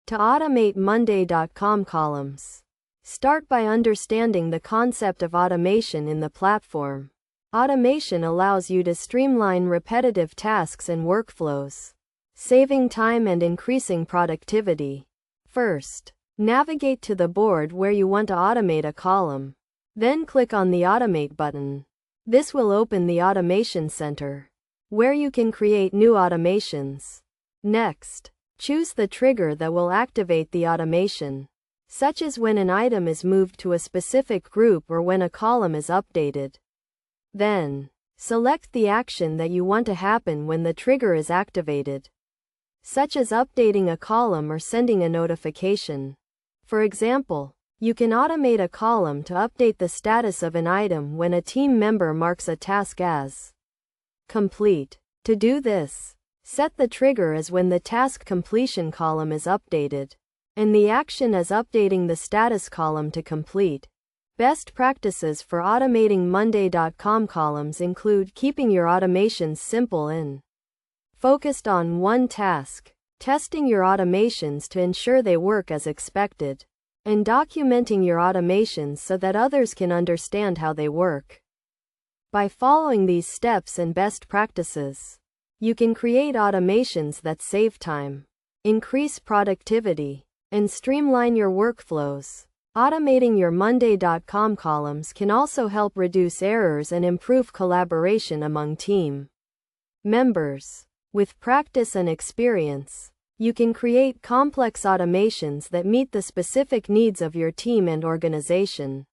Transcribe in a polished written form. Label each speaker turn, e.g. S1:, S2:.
S1: To automate Monday.com columns. Start by understanding the concept of automation in the platform. Automation allows you to streamline repetitive tasks and workflows, saving time and increasing productivity. First, navigate to the board where you want to automate a column. Then click on the Automate button. This will open the Automation Center, where you can create new automations. Next, choose the trigger that will activate the automation, such as when an item is moved to a specific group or when a column is updated. Then, select the action that you want to happen when the trigger is activated, such as updating a column or sending a notification. For example, you can automate a column to update the status of an item when a team member marks a task as complete. To do this, set the trigger as when the task completion column is updated, and the action as updating the status column to complete. Best practices for automating Monday.com columns include keeping your automations simple and focused on one task, testing your automations to ensure they work as expected, and documenting your automations so that others can understand how they work. By following these steps and best practices, you can create automations that save time, increase productivity, and streamline your workflows. Automating your Monday.com columns can also help reduce errors and improve collaboration among team members. With practice and experience, you can create complex automations that meet the specific needs of your team and organization.